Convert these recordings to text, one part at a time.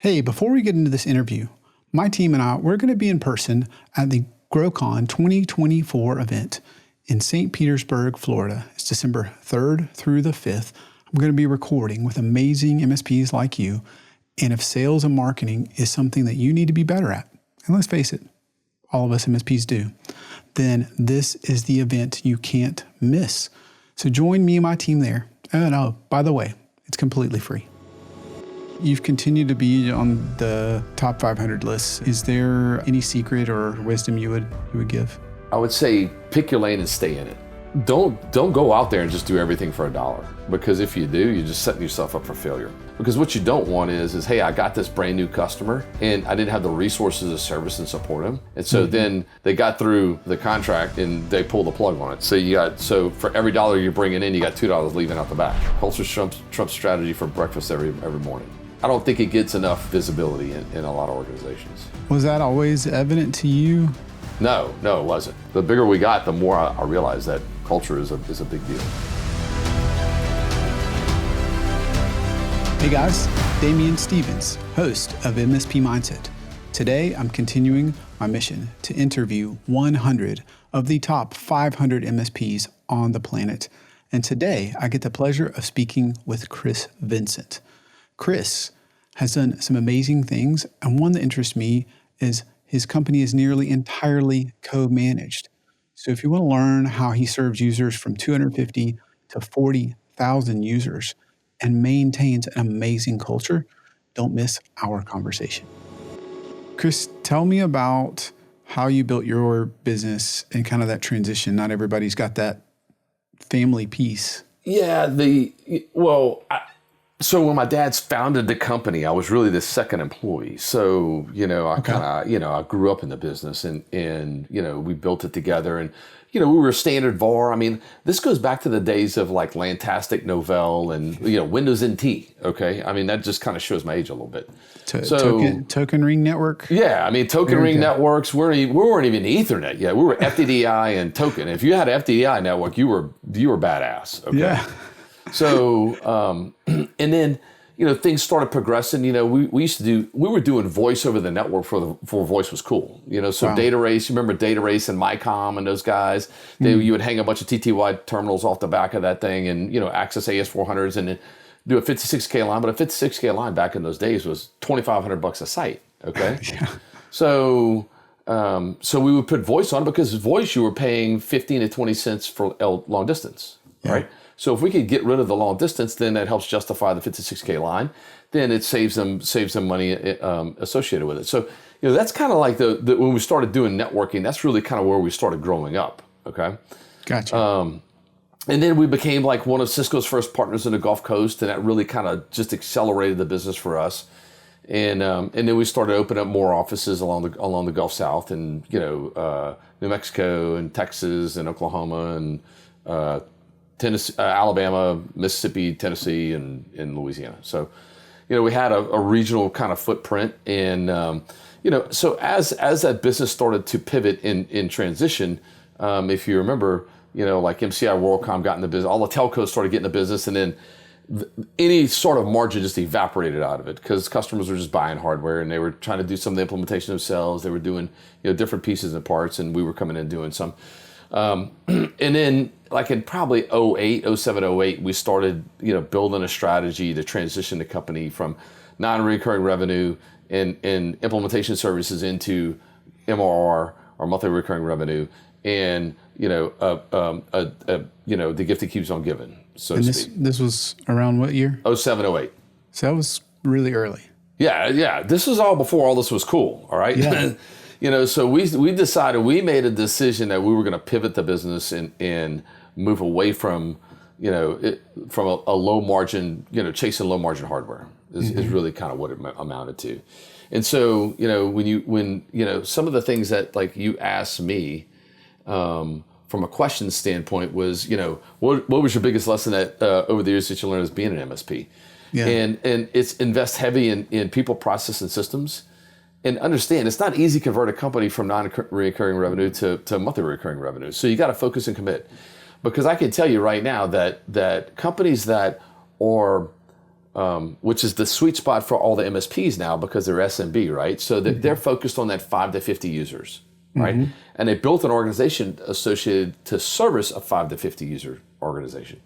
Hey, before we get into this interview, my team and I, we're going to be in person at the GrowCon 2024 event in St. Petersburg, Florida. It's December 3rd through the 5th. I'm going to be recording with amazing MSPs like you. And if sales and marketing is something that you need to be better at, and let's face it, all of us MSPs do, then this is the event you can't miss. So join me and my team there. And oh, by the way, it's completely free. You've continued to be on the top 500 lists. Is there any secret or wisdom you would give? I would say pick your lane and stay in it. Don't go out there and just do everything for $1, because if you do, you're just setting yourself up for failure. Because what you don't want is hey, I got this brand new customer and I didn't have the resources to service and support them. And so then they got through the contract and they pulled the plug on it. So for every $1 you're bringing in, you got $2 leaving out the back. Culture trumps strategy for breakfast every morning. I don't think it gets enough visibility in a lot of organizations. Was that always evident to you? No, it wasn't. The bigger we got, the more I realized that culture is a big deal. Hey guys, Damian Stevens, host of MSP Mindset. Today, I'm continuing my mission to interview 100 of the top 500 MSPs on the planet. And today, I get the pleasure of speaking with Chris Vincent. Chris has done some amazing things, and one that interests me is his company is nearly entirely co-managed. So if you want to learn how he serves users from 250 to 40,000 users and maintains an amazing culture, don't miss our conversation. Chris, tell me about how you built your business and kind of that transition. Not everybody's got that family piece. Yeah, so when my dad's founded the company, I was really the second employee. So, I grew up in the business and we built it together, and, we were a standard VAR. I mean, this goes back to the days of like Lantastic, Novell, and, Windows NT. Okay. I mean, that just kind of shows my age a little bit. Token ring network. Yeah. I mean, token ring networks, we weren't even Ethernet yet. We were FDDI and token. If you had an FDDI network, you were badass. Okay. Yeah. So, and then, things started progressing. We were doing voice over the network before voice was cool. So wow. Data Race, you remember Data Race and MyCom and those guys? You would hang a bunch of TTY terminals off the back of that thing and, access AS400s and then do a 56K line. But a 56K line back in those days was $2,500 a site. Okay. Yeah. So we would put voice on because voice, you were paying 15 to 20 cents for long distance, yeah. Right? So if we could get rid of the long distance, then that helps justify the 56K line. Then it saves them money associated with it. So that's kind of like the when we started doing networking. That's really kind of where we started growing up. Okay, gotcha. And then we became like one of Cisco's first partners in the Gulf Coast, and that really kind of just accelerated the business for us. And then we started opening up more offices along the Gulf South, and New Mexico and Texas and Oklahoma and Tennessee, Alabama, Mississippi, Tennessee, and Louisiana. So, we had a regional kind of footprint, and so as that business started to pivot in transition, if you remember, like MCI WorldCom got in the business, all the telcos started getting the business, and then any sort of margin just evaporated out of it because customers were just buying hardware and they were trying to do some of the implementation themselves. They were doing different pieces and parts, and we were coming in doing some. And then like in probably 07, 08, we started, building a strategy to transition the company from non-recurring revenue and implementation services into MRR or monthly recurring revenue. And, the gift that keeps on giving, so to speak. This was around what year? 07, 08. So that was really early. Yeah. This was all before all this was cool. All right. Yeah. So we made a decision that we were going to pivot the business and move away from, from a low margin, chasing low margin hardware is really kind of what it amounted to. And so, when some of the things that like you asked me, from a question standpoint was, what was your biggest lesson that over the years that you learned as being an MSP? Yeah. And it's invest heavy in people, process, and systems. And understand, it's not easy to convert a company from non-recurring revenue to monthly recurring revenue. So you got to focus and commit. Because I can tell you right now that companies that are which is the sweet spot for all the MSPs now because they're SMB, right? So they're focused on that 5 to 50 users, right? And they built an organization associated to service a 5 to 50 user organization.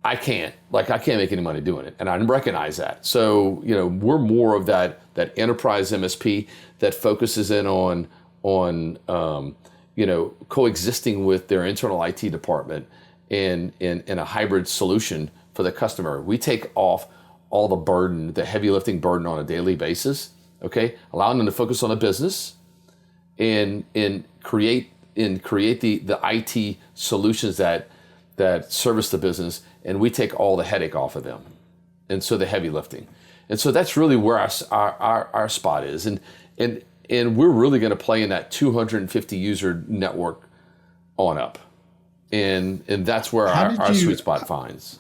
I can't make any money doing it, and I recognize that. So we're more of that enterprise MSP that focuses in on coexisting with their internal IT department in a hybrid solution for the customer. We take off all the burden, the heavy lifting burden on a daily basis, okay? Allowing them to focus on the business and create the IT solutions that service the business, and we take all the headache off of them. And so the heavy lifting. And so that's really where our spot is. And we're really going to play in that 250 user network on up. And that's where our sweet spot finds.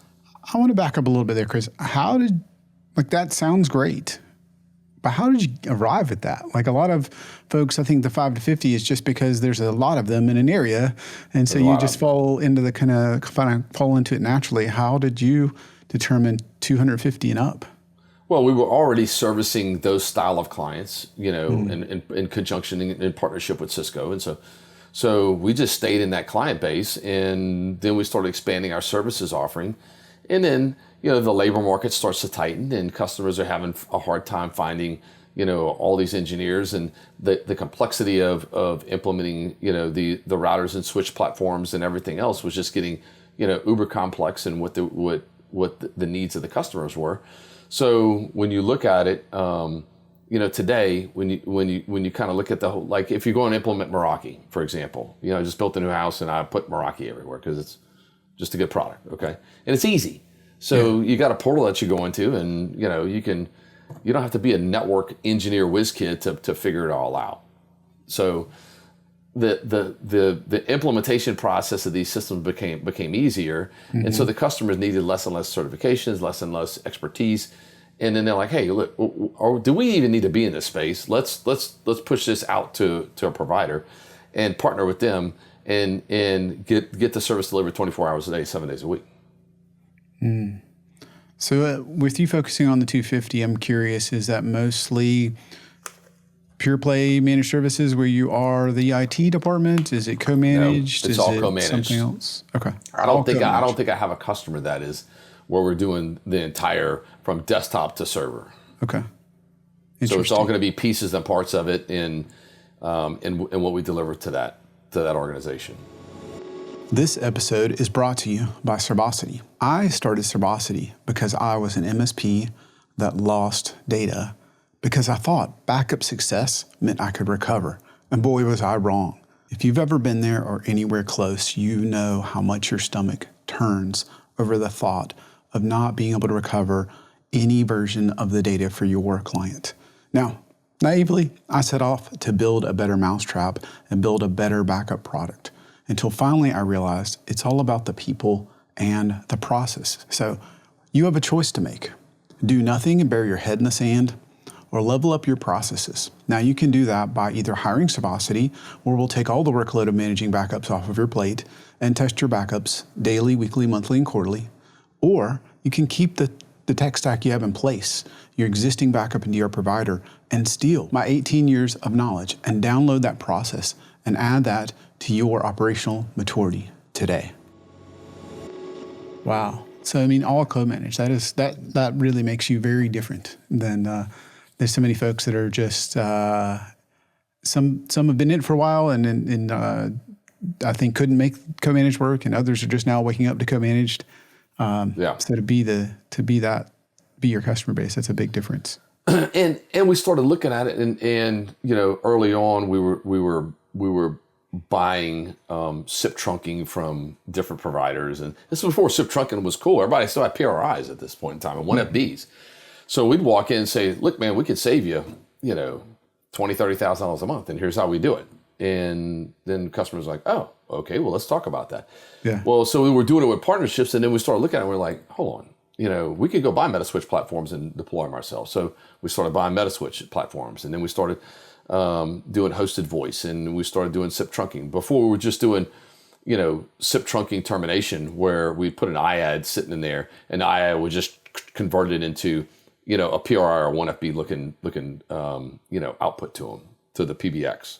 I want to back up a little bit there, Chris. That sounds great, but how did you arrive at that? Like a lot of folks, I think the 5 to 50 is just because there's a lot of them in an area. And so you just fall into fall into it naturally. How did you determine 250 and up? Well, we were already servicing those style of clients, in conjunction, in partnership with Cisco. And so we just stayed in that client base, and then we started expanding our services offering. And then, the labor market starts to tighten, and customers are having a hard time finding, all these engineers, and the complexity of implementing, the routers and switch platforms and everything else was just getting, uber complex, and what the needs of the customers were. So when you look at it, today, when you kind of look at the whole, like if you go and implement Meraki, for example, I just built a new house and I put Meraki everywhere because it's just a good product, okay? And it's easy. So you got a portal that you go into, and you don't have to be a network engineer whiz kid to figure it all out. So the implementation process of these systems became easier, and so the customers needed less and less certifications, less and less expertise, and then they're like, "Hey, look, do we even need to be in this space? Let's push this out to a provider, and partner with them, and get the service delivered 24 hours a day, 7 days a week." So with you focusing on the 250, I'm curious, is that mostly pure play managed services where you are the IT department? Is it co-managed? No, it's all co-managed. Something else? Okay. I don't think I have a customer that is where we're doing the entire from desktop to server. Okay. So it's all going to be pieces and parts of it in what we deliver to that organization. This episode is brought to you by Cerbosity. I started Cerbosity because I was an MSP that lost data because I thought backup success meant I could recover. And boy, was I wrong. If you've ever been there or anywhere close, you know how much your stomach turns over the thought of not being able to recover any version of the data for your client. Now, naively, I set off to build a better mousetrap and build a better backup product, until finally I realized it's all about the people and the process. So you have a choice to make. Do nothing and bury your head in the sand, or level up your processes. Now you can do that by either hiring Cerbosity, where we'll take all the workload of managing backups off of your plate and test your backups daily, weekly, monthly, and quarterly. Or you can keep the tech stack you have in place, your existing backup and DR provider, and steal my 18 years of knowledge and download that process and add that to your operational maturity today. Wow. So, all co-managed. That really makes you very different than there's so many folks that are just, some have been in it for a while and I think couldn't make co-managed work, and others are just now waking up to co-managed. So to be your customer base, that's a big difference. And we started looking at it, and early on we were buying SIP trunking from different providers, and this was before SIP trunking was cool. Everybody still had PRIs at this point in time and 1FBs. So we'd walk in and say, "Look, man, we could save you, $20,000-$30,000 a month, and here's how we do it." And then customers were like, "Oh, okay, well, let's talk about that." Yeah. Well, so we were doing it with partnerships, and then we started looking at it, and we're like, "Hold on, we could go buy Metaswitch platforms and deploy them ourselves." So we started buying Metaswitch platforms, and then we started doing hosted voice, and we started doing SIP trunking. Before we were just doing, SIP trunking termination, where we put an IAD sitting in there, and the IAD would just converted into, a PRI or 1FB looking output to the PBX.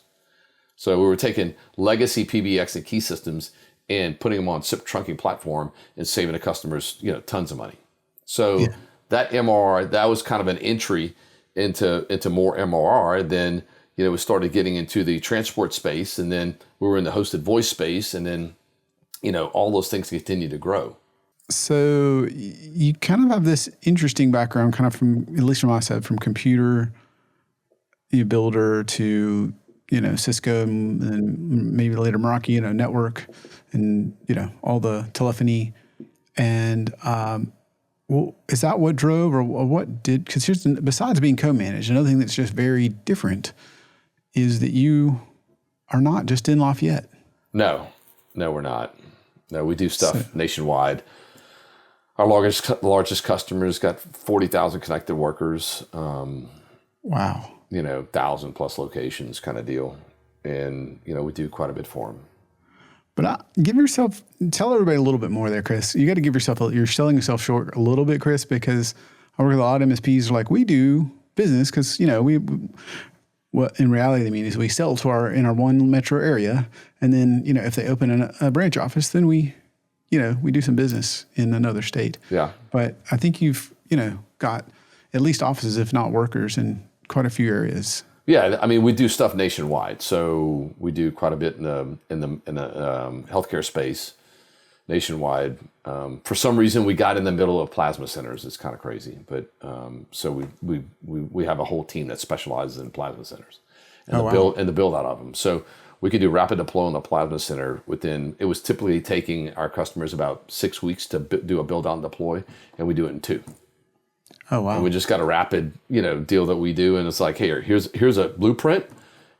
So we were taking legacy PBX and key systems and putting them on SIP trunking platform and saving the customers, tons of money. So that MRR, that was kind of an entry into more MRR. Then, we started getting into the transport space, and then we were in the hosted voice space, and then, all those things continue to grow. So you kind of have this interesting background, kind of from, at least from my side, from computer builder to, Cisco and maybe later Meraki, network and, all the telephony. And well, is that what drove or what did, because besides being co-managed, another thing that's just very different is that you are not just in Lafayette. No, we're not. No, we do stuff nationwide. Our largest customers got 40,000 connected workers. Wow. 1,000 plus locations kind of deal. And, we do quite a bit for them. But tell everybody a little bit more there, Chris. You got to you're selling yourself short a little bit, Chris, because I work with a lot of MSPs who are like, we do business because, what in reality they mean is we sell in our one metro area. And then, if they open a branch office, then we do some business in another state. Yeah. But I think you've, got at least offices, if not workers, in quite a few areas. Yeah, I mean, we do stuff nationwide. So we do quite a bit in the healthcare space nationwide. For some reason, we got in the middle of plasma centers. It's kind of crazy, but so we have a whole team that specializes in plasma centers and the build out of them. So we could do rapid deploy on the plasma center it was typically taking our customers about 6 weeks to do a build out and deploy, and we do it in 2. Oh, wow. And we just got a rapid, deal that we do. And it's like, hey, here's a blueprint,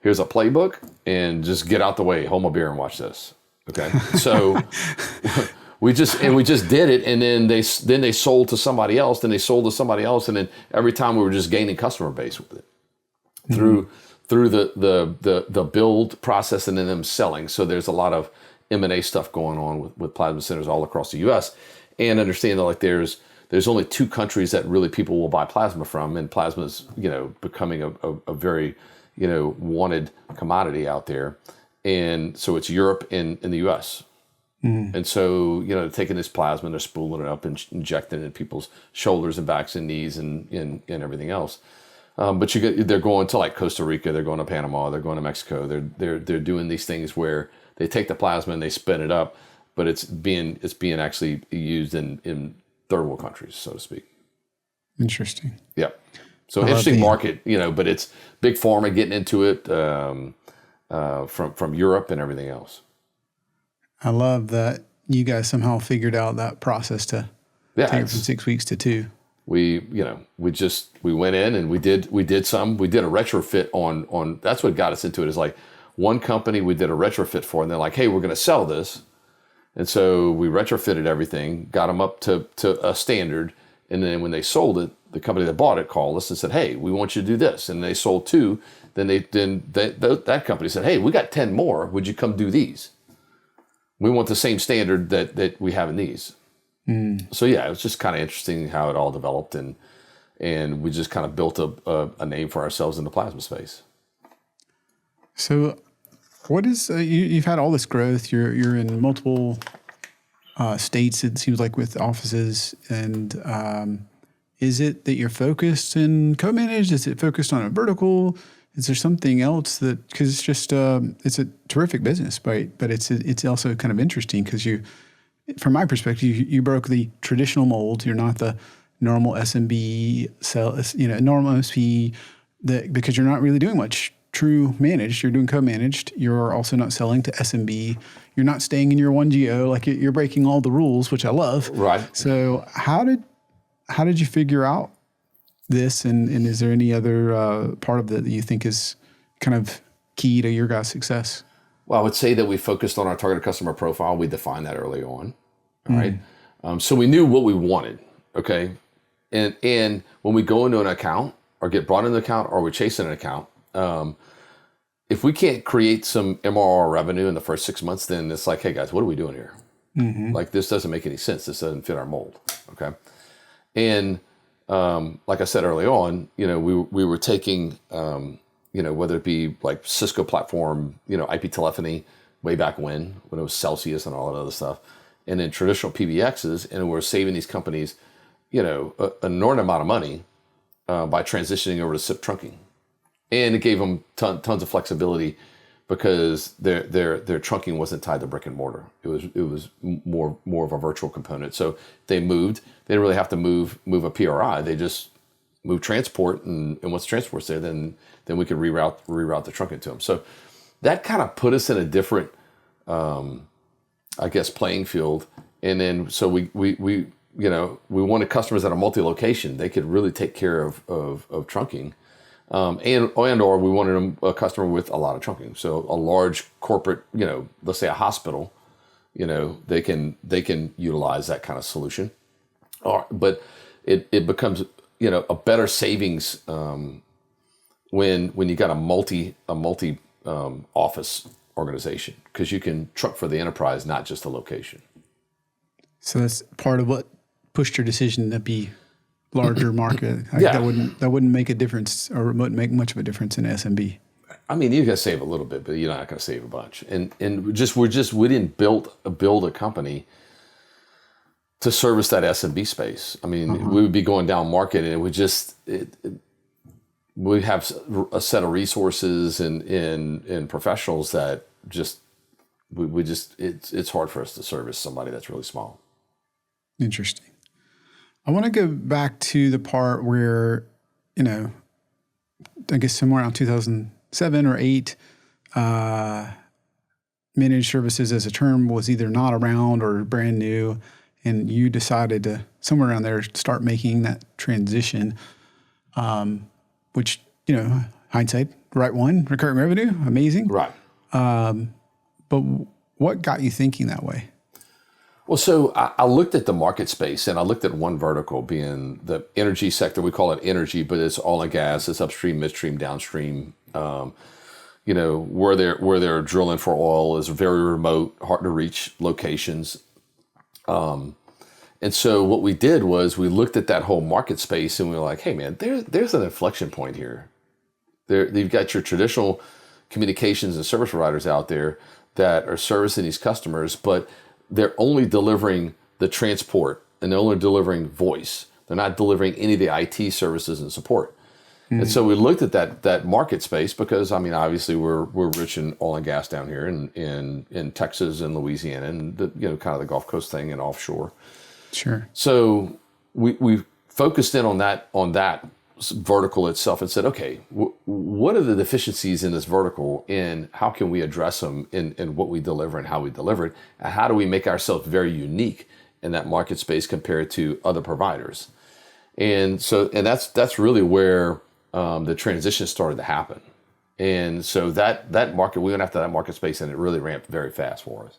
here's a playbook, and just get out the way, hold my beer and watch this. Okay. So we just did it. And then they sold to somebody else, then they sold to somebody else. And then every time we were just gaining customer base with it through the build process and then them selling. So there's a lot of M&A stuff going on with plasma centers all across the US, and understand that like there's only 2 countries that really people will buy plasma from, and plasma is, becoming a very, wanted commodity out there. And so it's Europe and the US. And so, taking this plasma and they're spooling it up and injecting it in people's shoulders and backs and knees and everything else. But they're going to like Costa Rica, they're going to Panama, they're going to Mexico. They're doing these things where they take the plasma and they spin it up, but it's being actually used in third world countries, so to speak. Interesting. Yeah. So interesting market, but it's big pharma getting into it from Europe and everything else. I love that you guys somehow figured out that process to take it from 6 weeks to 2. We went in and we did a retrofit on that's what got us into it. Is like one company we did a retrofit for, and they're like, hey, we're going to sell this. And so we retrofitted everything, got them up to a standard. And then when they sold it, the company that bought it called us and said, hey, we want you to do this. And they sold 2. Then that company said, hey, we got 10 more. Would you come do these? We want the same standard that we have in these. So yeah, it was just kind of interesting how it all developed, and we just kind of built a name for ourselves in the plasma space. So what is, you've had all this growth, you're in multiple states, it seems like, with offices, and is it that you're focused in co-managed? Is it focused on a vertical? Is there something else that, because it's just, it's a terrific business, right? But it's also kind of interesting because from my perspective, you broke the traditional mold. You're not the normal SMB normal MSP, because you're not really doing much true managed. You're doing co-managed. You're also not selling to SMB. You're not staying in your one geo. Like you're breaking all the rules, which I love. Right. So how did you figure out this? And is there any other part of that you think is kind of key to your guys' success? Well, I would say that we focused on our targeted customer profile. We defined that early on. All right. So we knew what we wanted. Okay. And when we go into an account or get brought into an account or we're chasing an account, if we can't create some MRR revenue in the first 6 months, then it's like, hey guys, what are we doing here? Like this doesn't make any sense. This doesn't fit our mold. Okay. And like I said early on, we were taking, whether it be like Cisco platform, IP telephony way back when it was Celsius and all that other stuff, and then traditional PBXs, and we're saving these companies, an enormous amount of money by transitioning over to SIP trunking. And it gave them tons of flexibility because their trunking wasn't tied to brick and mortar. It was more of a virtual component. So they moved. They didn't really have to move a PRI. They just moved transport, and once transport's there, then we could reroute the trunking to them. So that kind of put us in a different, playing field. And then so we wanted customers that are multi-location. They could really take care of trunking. Or we wanted a customer with a lot of trunking. So a large corporate, let's say a hospital, they can utilize that kind of solution. But it becomes, a better savings when you got a multi office organization, because you can trunk for the enterprise, not just a location. So that's part of what pushed your decision to be larger market. Yeah. That wouldn't make a difference, or wouldn't make much of a difference in SMB. I mean, you can save a little bit, but you're not going to save a bunch. And we didn't build a company to service that SMB space. I mean, we would be going down market, and it would just we have a set of resources and professionals that it's hard for us to service somebody that's really small. Interesting. I want to go back to the part where, I guess somewhere around 2007 or 8, managed services as a term was either not around or brand new, and you decided to, somewhere around there, start making that transition, which, hindsight, right one, recurring revenue, amazing. Right. But what got you thinking that way? Well, so I looked at the market space, and I looked at one vertical being the energy sector. We call it energy, but it's oil and gas. It's upstream, midstream, downstream. Where they're drilling for oil is very remote, hard to reach locations. And so what we did was we looked at that whole market space, and we were like, hey, man, there's an inflection point here. You've got your traditional communications and service providers out there that are servicing these customers, but they're only delivering the transport, and they're only delivering voice. They're not delivering any of the IT services and support. Mm-hmm. And so we looked at that market space because, I mean, obviously we're rich in oil and gas down here in Texas and Louisiana, and kind of the Gulf Coast thing and offshore. Sure. So we focused in on that vertical itself and said, okay, what are the deficiencies in this vertical, and how can we address them in what we deliver and how we deliver it, and how do we make ourselves very unique in that market space compared to other providers? And that's really where the transition started to happen. And so that market, we went after that market space, and it really ramped very fast for us.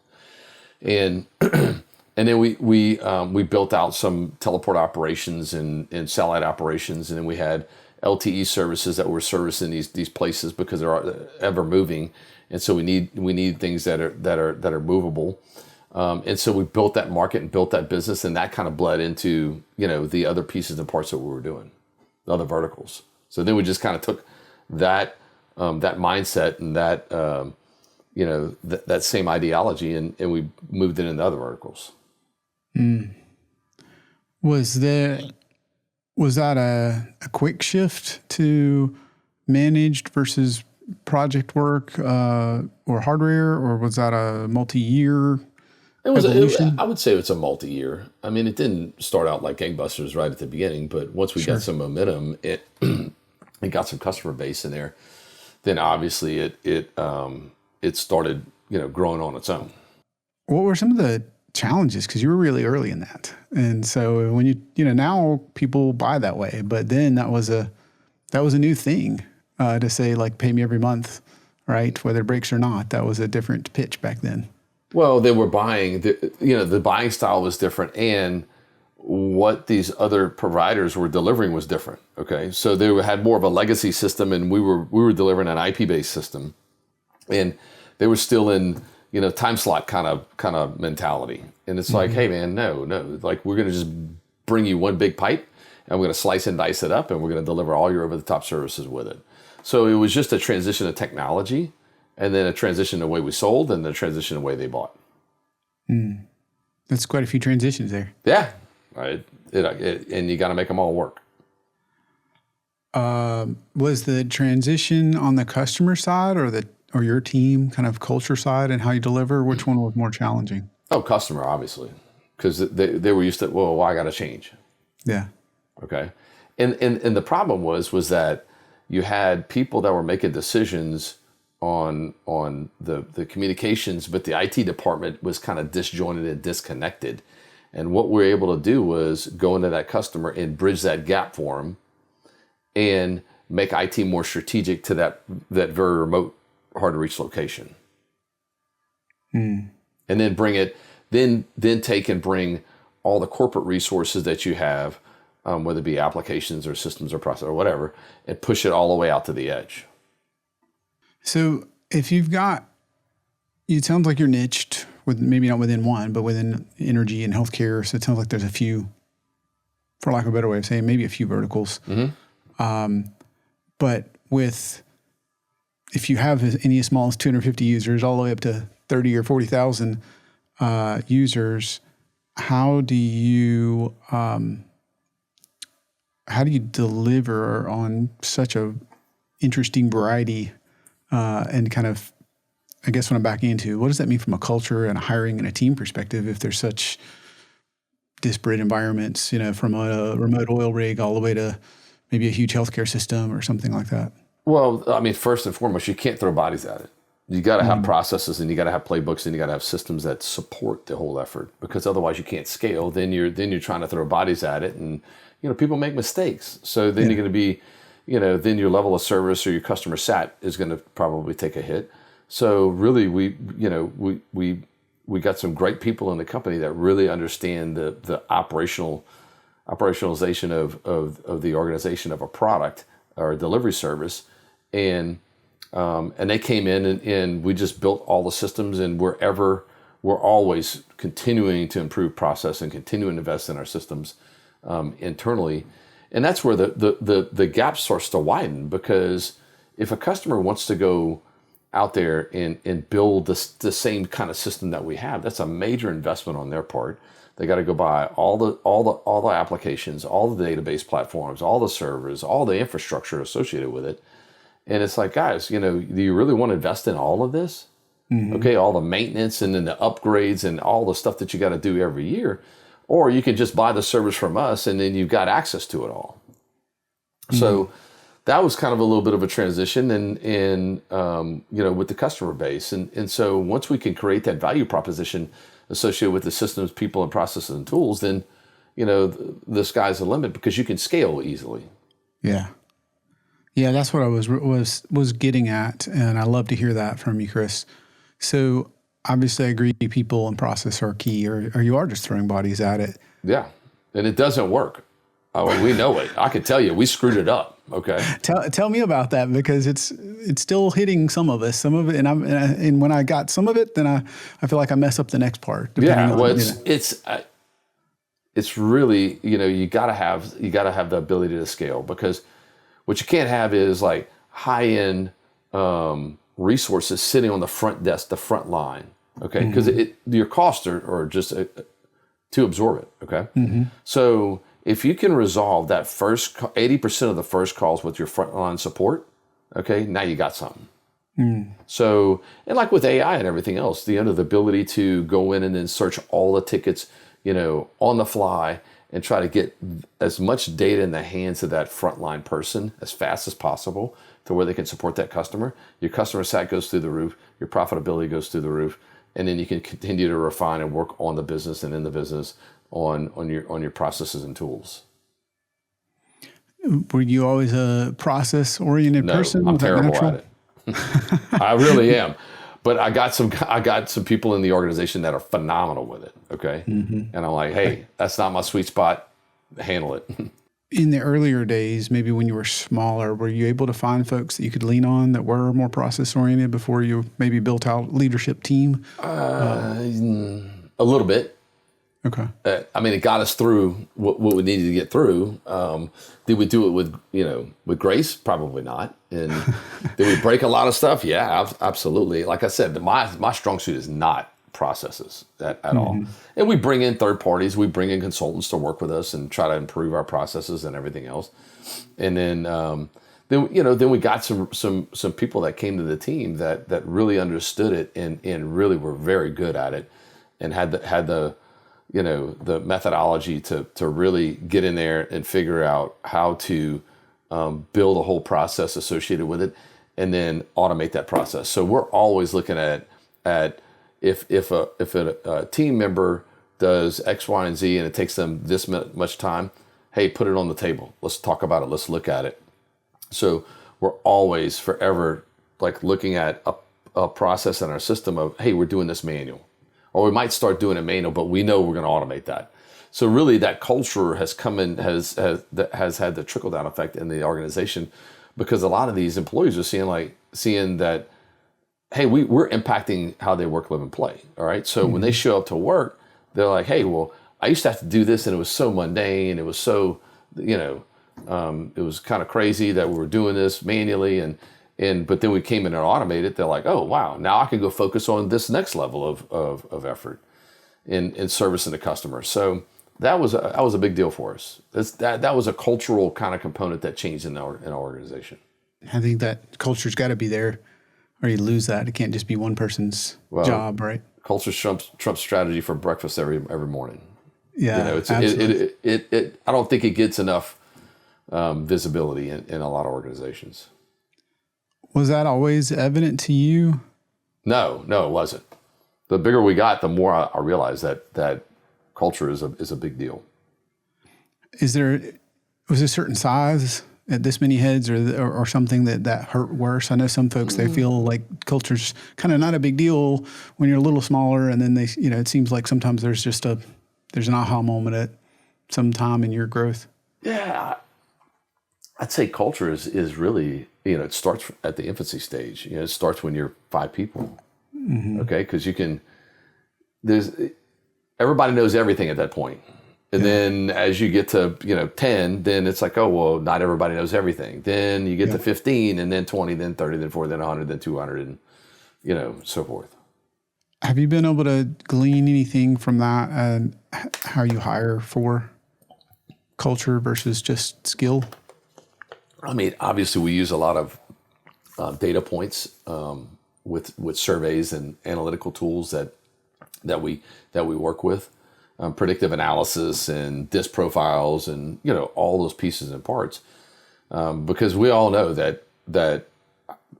And and then we built out some teleport operations and satellite operations, and then we had LTE services that were servicing these places because they're ever moving, and so we need things that are movable. And so we built that market and built that business, and that kind of bled into the other pieces and parts that we were doing, the other verticals. So then we just kind of took that mindset and that that same ideology, and we moved it into other verticals. Mm. Was that a quick shift to managed versus project work or hardware, or was that a multi-year evolution? I would say it's a multi-year. I mean, it didn't start out like gangbusters right at the beginning, but once we got some momentum, it got some customer base in there, then obviously it started growing on its own. What were some of the challenges? Because you were really early in that, and so when now people buy that way, but then that was a new thing to say, like, pay me every month, right? Whether it breaks or not. That was a different pitch back then. Well, they were buying. The buying style was different, and what these other providers were delivering was different. Okay, so they had more of a legacy system, and we were delivering an IP-based system, and they were still in time slot kind of mentality. And it's like, hey man, no, like we're gonna just bring you one big pipe, and we're going to slice and dice it up, and we're going to deliver all your over-the-top services with it. So it was just a transition of technology, and then a transition in the way we sold, and a transition in the way they bought. That's quite a few transitions there. Yeah, right. And you got to make them all work. Was the transition on the customer side or your team kind of culture side and how you deliver? Which one was more challenging? Oh, customer, obviously, because they were used to, well, I got to change. Yeah. Okay. And the problem was that you had people that were making decisions on the communications, but the IT department was kind of disjointed and disconnected. And what we were able to do was go into that customer and bridge that gap for them and make IT more strategic to that very remote, hard to reach location. And then bring it, then take and bring all the corporate resources that you have, whether it be applications or systems or process or whatever, and push it all the way out to the edge. So if you've got, it sounds like you're niched with maybe not within one, but within energy and healthcare. So it sounds like there's a few, for lack of a better way of saying, maybe a few verticals. But if you have any as small as 250 users all the way up to 30 or 40,000 users, how do you deliver on such a interesting variety and kind of, I guess what I'm backing into, what does that mean from a culture and a hiring and a team perspective if there's such disparate environments, from a remote oil rig all the way to maybe a huge healthcare system or something like that? Well, I mean, first and foremost, you can't throw bodies at it. You got to have processes, and you got to have playbooks, and you got to have systems that support the whole effort, because otherwise you can't scale. Then you're trying to throw bodies at it, and people make mistakes. So then you're going to be, then your level of service or your customer sat is going to probably take a hit. So really, we got some great people in the company that really understand the operationalization of the organization of a product or a delivery service, and they came in and we just built all the systems, and we're always continuing to improve process and continuing to invest in our systems internally. And that's where the gap starts to widen, because if a customer wants to go out there and build the same kind of system that we have, that's a major investment on their part. They got to go buy all the applications, all the database platforms, all the servers, all the infrastructure associated with it. And it's like, guys, do you really want to invest in all of this? Okay, all the maintenance and then the upgrades and all the stuff that you got to do every year. Or you can just buy the service from us and then you've got access to it all. So that was kind of a little bit of a transition and with the customer base. And so once we can create that value proposition associated with the systems, people, and processes and tools, then, the sky's the limit, because you can scale easily. Yeah. Yeah, that's what I was getting at, and I love to hear that from you, Chris. So obviously I agree people and process are key, or you are just throwing bodies at it. Yeah, and it doesn't work. We know it. I can tell you, we screwed it up. Okay. Tell me about that, because it's still hitting some of us. Some of it, and when I got some of it, then I feel like I mess up the next part. Yeah. Well, it's really, you gotta have the ability to scale, because what you can't have is like high end resources sitting on the front desk, the front line. Okay, because your costs are just to absorb it. Okay, so if you can resolve that first 80% of the first calls with your frontline support, okay, now you got something. So, and like with AI and everything else, the ability to go in and then search all the tickets, on the fly, and try to get as much data in the hands of that frontline person as fast as possible to where they can support that customer. Your customer sat goes through the roof, your profitability goes through the roof, and then you can continue to refine and work on the business and in the business on your processes and tools. Were you always a process-oriented person? I'm terrible at it. I really am. But I got some people in the organization that are phenomenal with it. Okay. And I'm like, hey, that's not my sweet spot. Handle it. In the earlier days, maybe when you were smaller, were you able to find folks that you could lean on that were more process-oriented before you maybe built out leadership team? A little bit. Okay. I mean, it got us through what we needed to get through. Did we do it with grace? Probably not. And did we break a lot of stuff? Yeah, absolutely. Like I said, my strong suit is not processes at all. And we bring in third parties, we bring in consultants to work with us and try to improve our processes and everything else. And then we got some people that came to the team that really understood it and really were very good at it and had the methodology to really get in there and figure out how to build a whole process associated with it and then automate that process. So we're always looking at if a team member does X, Y, and Z and it takes them this much time, hey, put it on the table. Let's talk about it. Let's look at it. So we're always forever like looking at a process in our system of, hey, we're doing this manual. Or we might start doing it manual, but we know we're going to automate that. So really that culture has come in, has had the trickle down effect in the organization because a lot of these employees are seeing that, hey, we're impacting how they work, live, and play. All right. So when they show up to work, they're like, hey, well, I used to have to do this and it was so mundane. It was so, it was kind of crazy that we were doing this manually but then we came in and automated. They're like, oh, wow, now I can go focus on this next level of effort in servicing the customer. So that was a big deal for us. That was a cultural kind of component that changed in our organization. I think that culture's got to be there or you lose that. It can't just be one person's job, right? Culture trumps strategy for breakfast every morning. Yeah, absolutely. I don't think it gets enough visibility in a lot of organizations. Was that always evident to you? No, it wasn't. The bigger we got, the more I realized that culture is a big deal. Was there a certain size at this many heads or something that hurt worse? I know some folks, they feel like culture's kind of not a big deal when you're a little smaller. And then it seems like sometimes there's an aha moment at some time in your growth. Yeah. I'd say culture is really, it starts at the infancy stage. It starts when you're 5 people. Okay. Cause everybody knows everything at that point. And then as you get to, 10, then it's like, oh, well, not everybody knows everything. Then you get to 15 and then 20, then 30, then 40, then 100, then 200 and, so forth. Have you been able to glean anything from that and how you hire for culture versus just skill? I mean, obviously we use a lot of data points with surveys and analytical tools that we work with, predictive analysis and DISC profiles and all those pieces and parts, because we all know that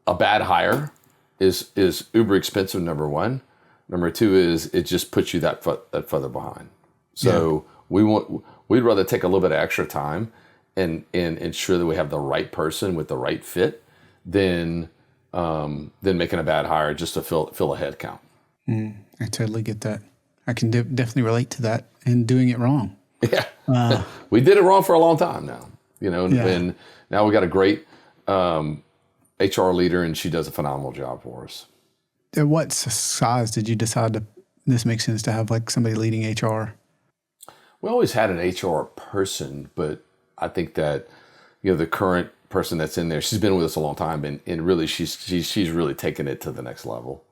a bad hire is uber expensive. Number one. Number two is it just puts you that further behind. So we'd rather take a little bit of extra time and ensure that we have the right person with the right fit than making a bad hire just to fill a head count. I totally get that. I can definitely relate to that and doing it wrong. Yeah. We did it wrong for a long time now, and now we got a great HR leader and she does a phenomenal job for us. At what size did you decide this makes sense to have like somebody leading HR? We always had an HR person, but I think that, the current person that's in there, she's been with us a long time and really she's really taken it to the next level.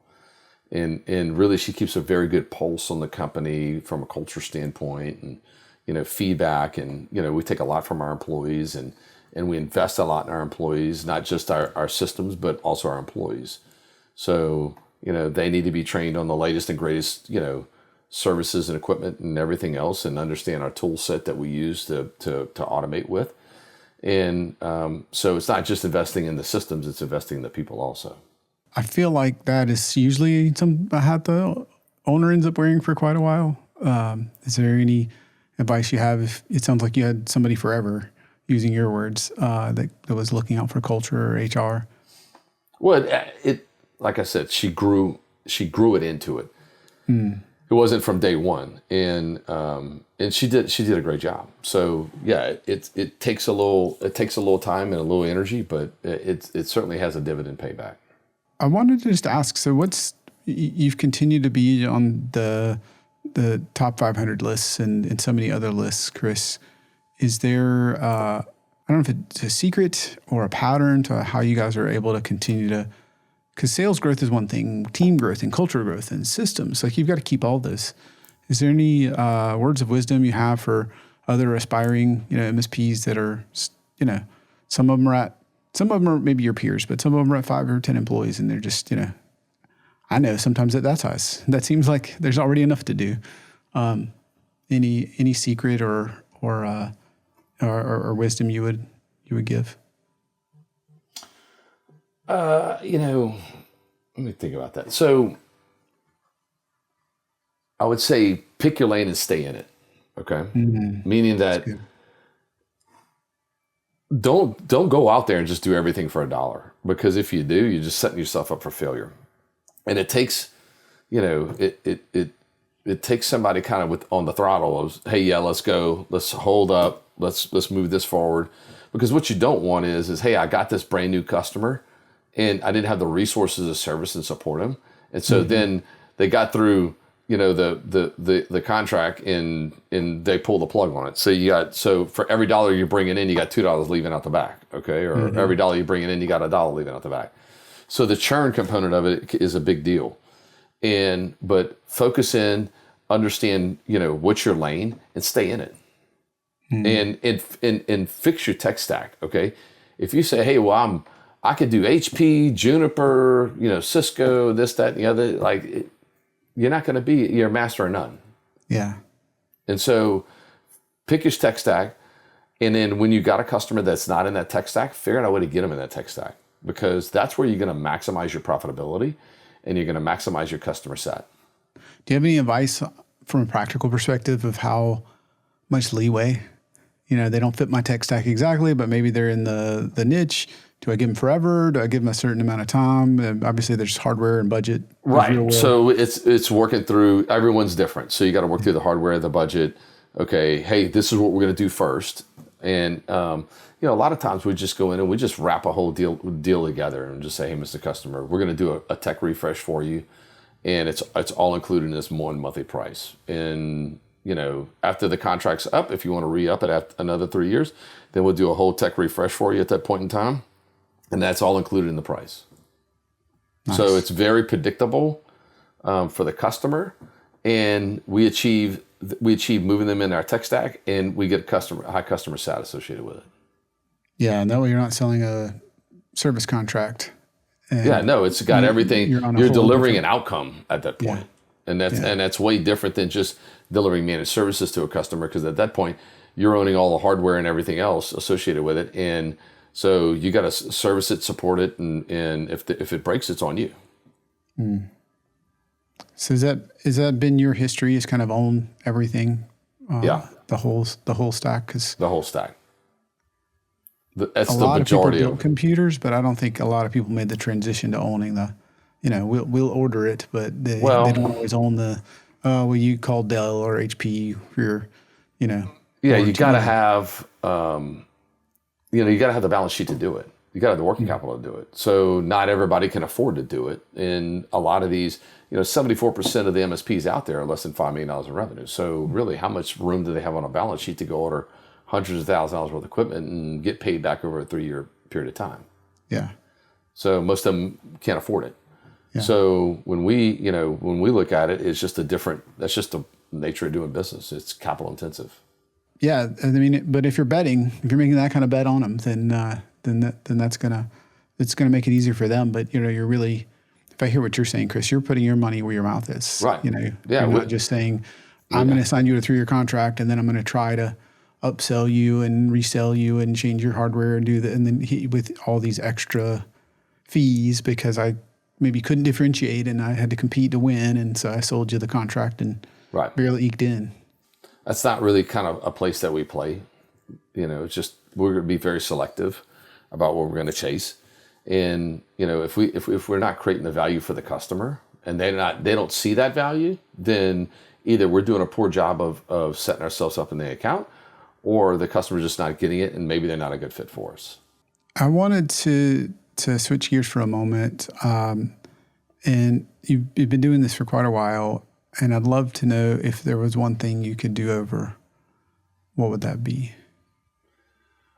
And really she keeps a very good pulse on the company from a culture standpoint and, feedback. And, we take a lot from our employees and we invest a lot in our employees, not just our systems, but also our employees. So, they need to be trained on the latest and greatest, services and equipment and everything else and understand our tool set that we use to automate with. And so it's not just investing in the systems, it's investing in the people also. I feel like that is usually a hat the owner ends up wearing for quite a while. Is there any advice you have? It sounds like you had somebody forever, using your words, that was looking out for culture or HR. Well, it like I said, she grew it into it. It wasn't from day one, and she did a great job. So yeah, it takes a little time and a little energy, but it certainly has a dividend payback. I wanted to just ask, so you've continued to be on the the top 500 lists and so many other lists, Chris, is there, I don't know if it's a secret or a pattern to how you guys are able to continue to, because sales growth is one thing, team growth and culture growth and systems, like you've got to keep all this. Is there any words of wisdom you have for other aspiring, MSPs that are, some of them are maybe your peers, but some of them are at 5 or 10 employees and they're just, I know sometimes at that size, that seems like there's already enough to do. Any secret or wisdom you would give? Let me think about that. So I would say pick your lane and stay in it. Okay. Mm-hmm. Meaning that don't go out there and just do everything for $1, because if you do, you're just setting yourself up for failure. And it takes, it takes somebody kind of on the throttle of, hey, yeah, let's go, let's hold up, let's move this forward. Because what you don't want is, hey, I got this brand new customer and I didn't have the resources to service and support them. And so then they got through, the contract and they pull the plug on it. So for every $1 you're bringing in, you got $2 leaving out the back. Okay. Or every $1 you're bringing in, you got $1 leaving out the back. So the churn component of it is a big deal. But focus in, understand, what's your lane and stay in it. And fix your tech stack. Okay. If you say, hey, well, I could do HP, Juniper, Cisco, this, that, and the other, you're not going to you're a master of none. Yeah. And so pick your tech stack. And then when you got a customer that's not in that tech stack, figure out a way to get them in that tech stack, because that's where you're going to maximize your profitability and you're going to maximize your customer set. Do you have any advice from a practical perspective of how much leeway, they don't fit my tech stack exactly, but maybe they're in the niche. Do I give them forever? Do I give them a certain amount of time? And obviously there's hardware and budget. Right. So it's working through, everyone's different. So you got to work through the hardware, the budget. Okay. Hey, this is what we're going to do first. And, a lot of times we just go in and we just wrap a whole deal together and just say, hey, Mr. Customer, we're going to do a tech refresh for you. And it's all included in this one monthly price. And, after the contract's up, if you want to re-up it after another 3 years, then we'll do a whole tech refresh for you at that point in time. And that's all included in the price. Nice. So it's very predictable for the customer. And we achieve moving them in our tech stack, and we get high customer sat associated with it. Yeah, and that way you're not selling a service contract. It's got everything. You're delivering an outcome at that point. Yeah. And that's way different than just delivering managed services to a customer, because at that point you're owning all the hardware and everything else associated with it. And so you got to service it, support it, and if it breaks, it's on you. So has that been your history? Is kind of own everything? The whole stack. The whole stack. That's the majority. A lot of people build computers, but I don't think a lot of people made the transition to owning the. We'll order it, but they don't always own the. You call Dell or HP for your, Yeah, you got to have. You got to have the balance sheet to do it. You got to have the working capital to do it. So not everybody can afford to do it. And a lot of these, 74% of the MSPs out there are less than $5 million in revenue. So really, how much room do they have on a balance sheet to go order hundreds of thousands of dollars worth of equipment and get paid back over a 3-year period of time? Yeah. So most of them can't afford it. Yeah. So when we look at it, it's just that's just the nature of doing business. It's capital intensive. Yeah. But if you're making that kind of bet on them, then it's going to make it easier for them. But, you're really, if I hear what you're saying, Chris, you're putting your money where your mouth is. Right. You're not just saying, I'm going to sign you a 3-year contract and then I'm going to try to upsell you and resell you and change your hardware and do that. And then hit you with all these extra fees because I maybe couldn't differentiate and I had to compete to win. And so I sold you the contract and barely eked in. That's not really kind of a place that we play. It's just, we're going to be very selective about what we're going to chase. And, if we're not creating the value for the customer and they don't see that value, then either we're doing a poor job of setting ourselves up in the account, or the customer's just not getting it and maybe they're not a good fit for us. I wanted to switch gears for a moment. And you've been doing this for quite a while. And I'd love to know if there was one thing you could do over, what would that be?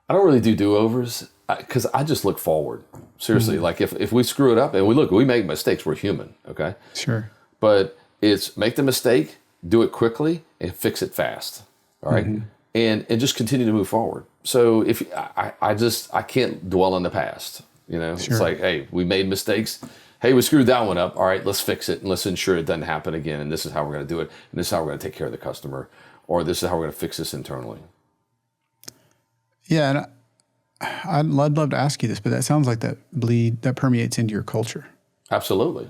I don't really do do-overs because I just look forward. Seriously, like if we screw it up and we make mistakes, we're human, okay? Sure. But it's make the mistake, do it quickly, and fix it fast, all right? And just continue to move forward. So if I can't dwell on the past, you know? Sure. It's like, hey, we made mistakes. Hey, we screwed that one up. All right, let's fix it and let's ensure it doesn't happen again. And this is how we're going to do it. And this is how we're going to take care of the customer. Or this is how we're going to fix this internally. Yeah, and I'd love to ask you this, but that sounds like that permeates into your culture. Absolutely.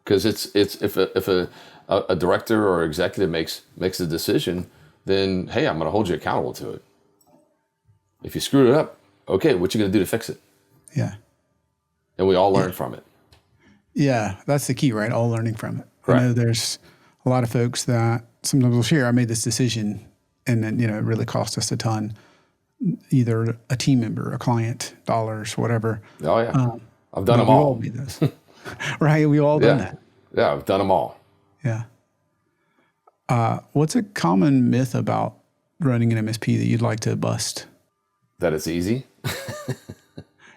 Because it's if a director or executive makes a decision, then hey, I'm going to hold you accountable to it. If you screwed it up, okay, what you going to do to fix it? Yeah. And we all learn from it. Yeah, that's the key, right? All learning from it. Correct. I know there's a lot of folks that sometimes will share, I made this decision and then, it really cost us a ton, either a team member, a client, dollars, whatever. Oh yeah. I've done them We all. all made those. Right? We all done that. Yeah, I've done them all. Yeah. What's a common myth about running an MSP that you'd like to bust? That it's easy?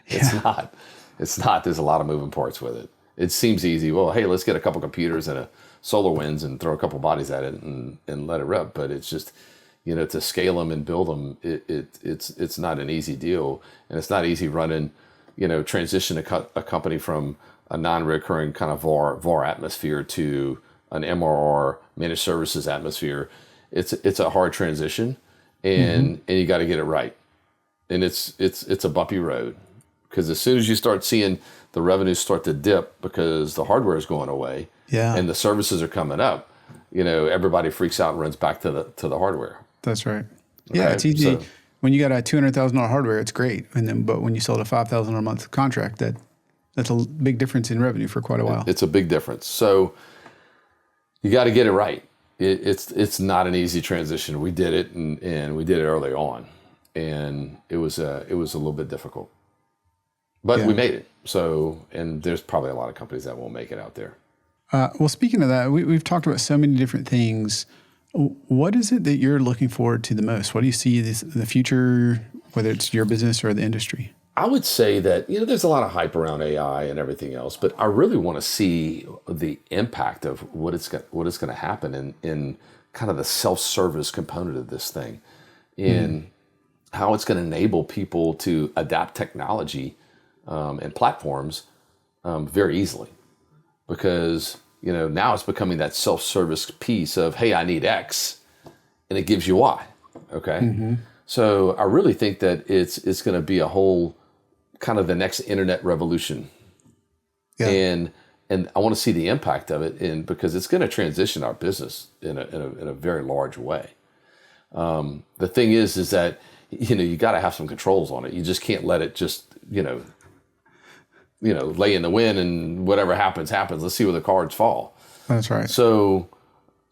It's not. It's not. There's a lot of moving parts with it. It seems easy. Well, hey, let's get a couple computers and a SolarWinds and throw a couple bodies at it and let it rip. But it's just, to scale them and build them, it's not an easy deal. And it's not easy running, transition a company from a non-recurring kind of VAR atmosphere to an MRR managed services atmosphere. It's a hard transition, and you got to get it right. And it's a bumpy road. Because as soon as you start seeing the revenues start to dip because the hardware is going away and the services are coming up, everybody freaks out and runs back to the hardware. That's right. Yeah, it's easy. So, when you got a $200,000 hardware, it's great. But when you sold a $5,000 a month contract, that's a big difference in revenue for quite a while. It's a big difference. So you got to get it right. It's not an easy transition. We did it and we did it early on, and it was a little bit difficult. But we made it. So, and there's probably a lot of companies that won't make it out there. Well, speaking of that, we've talked about so many different things. What is it that you're looking forward to the most? What do you see in the future, whether it's your business or the industry? I would say that, there's a lot of hype around AI and everything else, but I really want to see the impact of what it's going to happen in kind of the self-service component of this thing, in how it's going to enable people to adapt technology and platforms very easily, because now it's becoming that self-service piece of, hey, I need X, and it gives you Y. Okay, so I really think that it's going to be a whole kind of the next internet revolution, and I want to see the impact of it, because it's going to transition our business in a very large way. The thing is that you got to have some controls on it. You just can't let it just lay in the wind and whatever happens. Let's see where the cards fall. That's right. So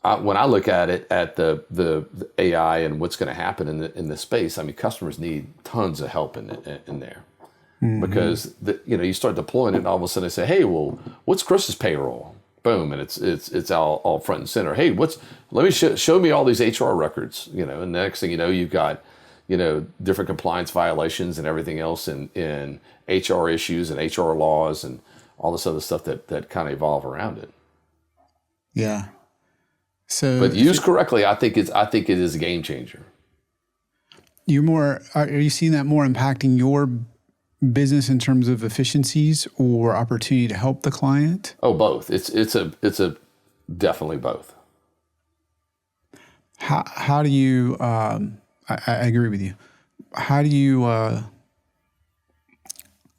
when I look at it, at the AI and what's going to happen in this space, I mean, customers need tons of help in there, because you start deploying it and all of a sudden they say, hey, well, what's Chris's payroll? Boom, and it's all front and center. Hey, let me show me all these HR records, and the next thing you know, you've got different compliance violations and everything else in HR issues and HR laws and all this other stuff that kind of evolve around it. Yeah. So, but used correctly, I think it is a game changer. Are you seeing that more impacting your business in terms of efficiencies or opportunity to help the client? Oh, both. It's a definitely both. How do you? I agree with you. How do you?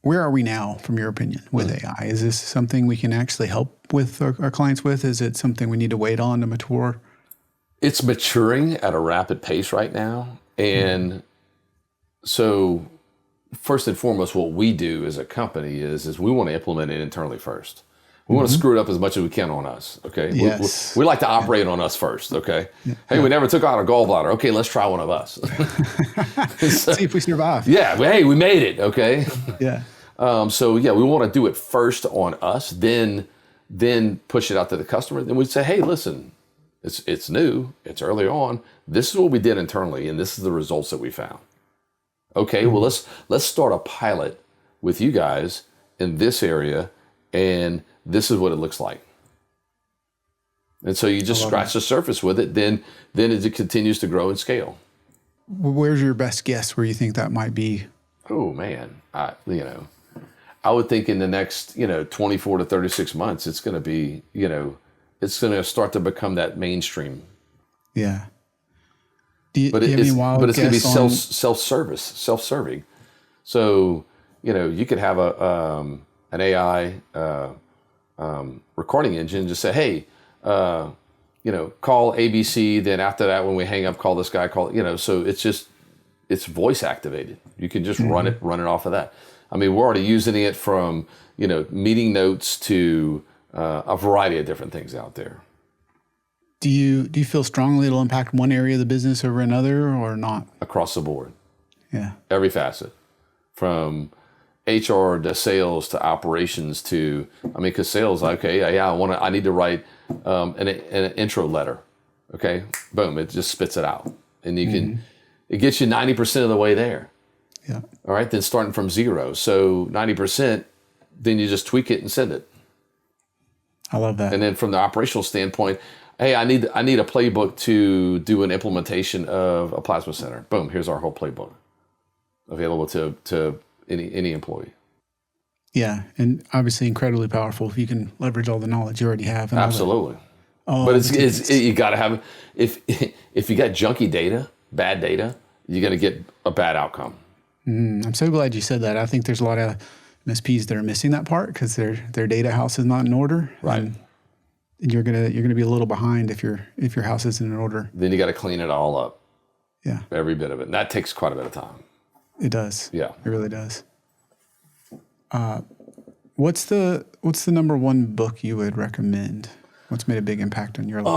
Where are we now, from your opinion, with AI? Is this something we can actually help with our clients with? Is it something we need to wait on to mature? It's maturing at a rapid pace right now. And so first and foremost, what we do as a company is we want to implement it internally first. We want to screw it up as much as we can on us, okay? Yes. We like to operate on us first, okay? Hey, we never took out a gallbladder. Okay, let's try one of us. See if we survive. Yeah, hey, we made it, okay? Yeah. We want to do it first on us, then then push it out to the customer. Then we'd say, hey, listen, it's new, it's early on. This is what we did internally, and this is the results that we found. Okay, well, let's start a pilot with you guys in this area, and this is what it looks like. And so you just scratch the surface with it, then it continues to grow and scale. Where's your best guess where you think that might be? Oh man, I would think in the next 24 to 36 months, it's going to be it's going to start to become that mainstream. Yeah. But it's going to be self-serving. So you could have an AI recording engine just say, hey, call ABC. Then after that, when we hang up, call this guy. So it's voice activated. You can just run it off of that. I mean, we're already using it from meeting notes to a variety of different things out there. Do you feel strongly it'll impact one area of the business over another or not? Across the board. Yeah. Every facet, from HR to sales to operations to, because sales, okay, yeah, I need to write an intro letter. Okay, boom, it just spits it out, and it gets you 90% of the way there. Yeah. All right, then starting from zero, so 90%, then you just tweak it and send it. I love that. And then from the operational standpoint, hey, I need a playbook to do an implementation of a plasma center. Boom, here's our whole playbook available to any employee. Yeah, and obviously incredibly powerful if you can leverage all the knowledge you already have. Absolutely. But it's you got to have, if you got junky data, bad data, you're going to get a bad outcome. I'm so glad you said that. I think there's a lot of MSPs that are missing that part because their data house is not in order. Right. And you're gonna be a little behind if your house isn't in order. Then you got to clean it all up. Yeah. Every bit of it. And that takes quite a bit of time. It does. Yeah. It really does. What's the number one book you would recommend? What's made a big impact on your life?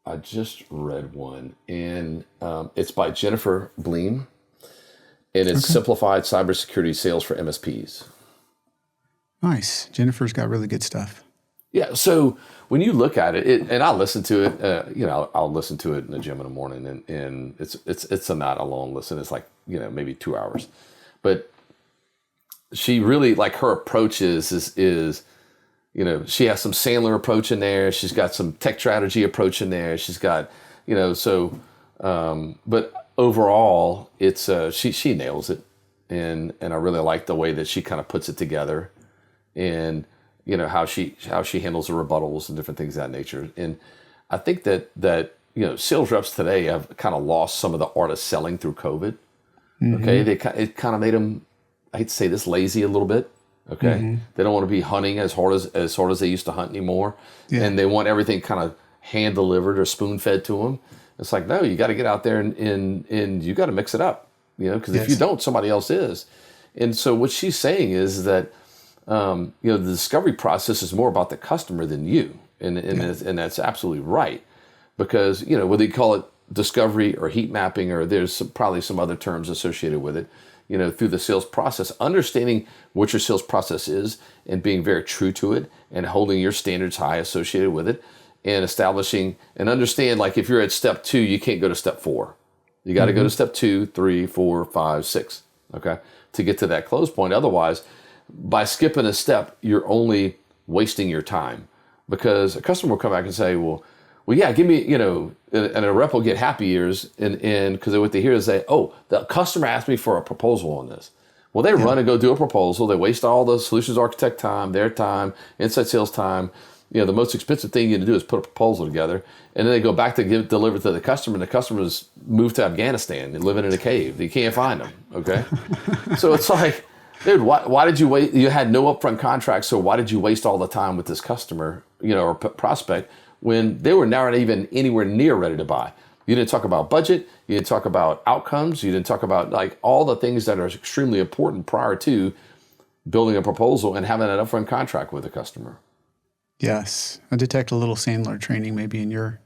I just read one, and it's by Jennifer Bleem, and it's Simplified Cybersecurity Sales for MSPs. Nice. Jennifer's got really good stuff. Yeah. So when you look at it, and I listen to it, I'll listen to it in the gym in the morning, and it's not a long listen. It's like, maybe 2 hours, but she really, like, her approach is she has some Sandler approach in there. She's got some tech strategy approach in there. She's got, but overall it's, she nails it. And I really like the way that she kind of puts it together, and how she handles the rebuttals and different things of that nature. And I think that sales reps today have kind of lost some of the art of selling through COVID. Okay, it kind of made them, I hate to say this, lazy a little bit. Okay, they don't want to be hunting as hard as they used to hunt anymore, and they want everything kind of hand delivered or spoon fed to them. It's like, no, you got to get out there and you got to mix it up, because if you don't, somebody else is. And so what she's saying is that the discovery process is more about the customer than you, and that's absolutely right, because whether you call it discovery or heat mapping, or there's probably some other terms associated with it, through the sales process, understanding what your sales process is and being very true to it and holding your standards high associated with it, and establishing and understand, like, if you're at step 2, you can't go to step 4. You got to go to step 2, 3, 4, 5, 6, okay, to get to that close point. Otherwise, by skipping a step, you're only wasting your time, because a customer will come back and say, well, yeah, give me, and a rep will get happy ears, and because what they hear is say, oh, the customer asked me for a proposal on this. Well, they run and go do a proposal. They waste all the solutions architect time, their time, inside sales time. The most expensive thing you can do is put a proposal together, and then they go back to deliver it to the customer, and the customer's moved to Afghanistan and living in a cave. You can't find them, okay? So it's like, dude, why did you wait? You had no upfront contract, so why did you waste all the time with this customer, or prospect, when they were not even anywhere near ready to buy? You didn't talk about budget. You didn't talk about outcomes. You didn't talk about, like, all the things that are extremely important prior to building a proposal and having an upfront contract with a customer. Yes. I detect a little Sandler training maybe in your...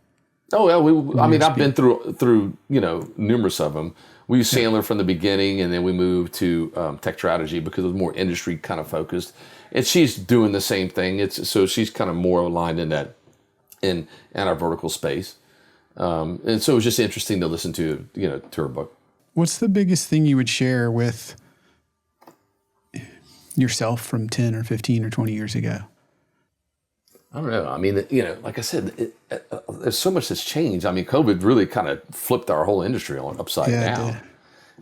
Oh, yeah. I've been through numerous of them, We used Sandler from the beginning, and then we moved to tech strategy because it was more industry kind of focused. And she's doing the same thing. So she's kind of more aligned in that in our vertical space. And so it was just interesting to listen to her book. What's the biggest thing you would share with yourself from 10 or 15 or 20 years ago? I don't know. I mean, like I said, there's so much that's changed. I mean, COVID really kind of flipped our whole industry upside down.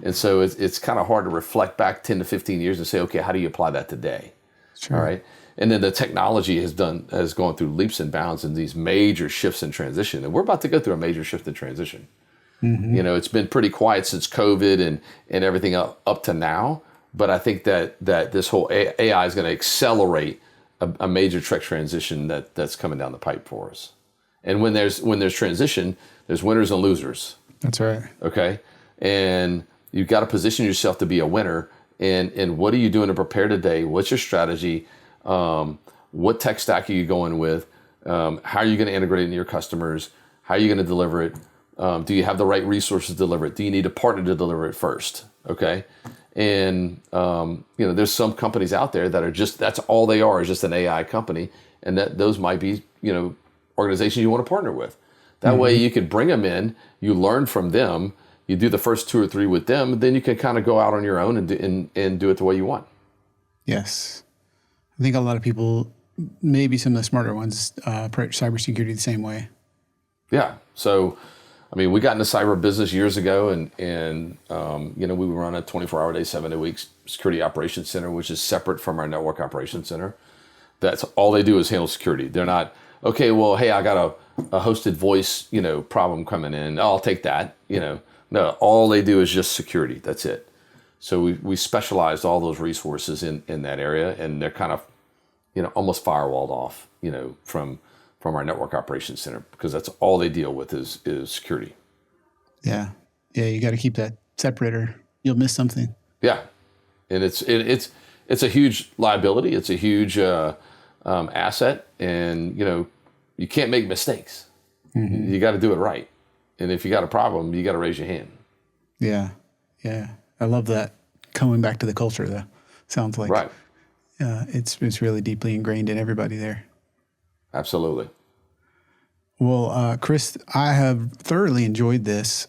And so it's kind of hard to reflect back 10 to 15 years and say, okay, how do you apply that today? Sure. All right. And then the technology has gone through leaps and bounds in these major shifts in transition. And we're about to go through a major shift in transition. Mm-hmm. It's been pretty quiet since COVID and everything up to now. But I think that this whole AI is going to accelerate a major tech transition that's coming down the pipe for us. And when there's transition, there's winners and losers. That's right. Okay. And you've got to position yourself to be a winner. And what are you doing to prepare today? What's your strategy? What tech stack are you going with? How are you going to integrate it into your customers? How are you going to deliver it? Do you have the right resources to deliver it? Do you need a partner to deliver it first? Okay. And, there's some companies out there that are that's all they are, is just an AI company. And those might be, organizations you want to partner with. That way you can bring them in, you learn from them, you do the first 2 or 3 with them, then you can kind of go out on your own and do it the way you want. Yes. I think a lot of people, maybe some of the smarter ones, approach cybersecurity the same way. Yeah. So, I mean, we got into cyber business years ago, and we run a 24-hour day, 7-day week security operations center, which is separate from our network operations center. That's all they do is handle security. They're not, okay, well, hey, I got a hosted voice, problem coming in. I'll take that. No, all they do is just security. That's it. So we specialized all those resources in that area, and they're kind of, almost firewalled off, from our network operations center, because that's all they deal with is security. Yeah. Yeah. You got to keep that separate or you'll miss something. Yeah. And it's a huge liability. It's a huge asset, and, you can't make mistakes. Mm-hmm. You got to do it right. And if you got a problem, you got to raise your hand. Yeah. Yeah. I love that. Coming back to the culture, though, sounds like right. It's really deeply ingrained in everybody there. Absolutely. Well, Chris, I have thoroughly enjoyed this.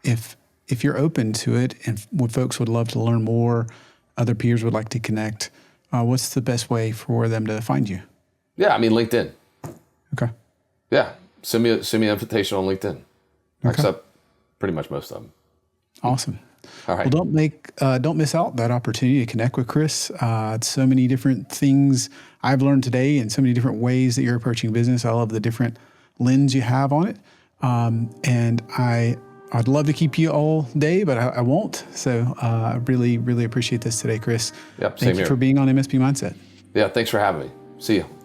If you're open to it, and what folks would love to learn more, other peers would like to connect, what's the best way for them to find you? Yeah, I mean, LinkedIn. Okay. Yeah, send me an invitation on LinkedIn. Okay. I accept pretty much most of them. Awesome. All right. Well, don't miss out that opportunity to connect with Chris. So many different things I've learned today, and so many different ways that you're approaching business. I love the different lens you have on it. And I'd love to keep you all day, but I won't. So I really, really appreciate this today, Chris. Yep. Thank you for being on MSP Mindset. Yeah. Thanks for having me. See you.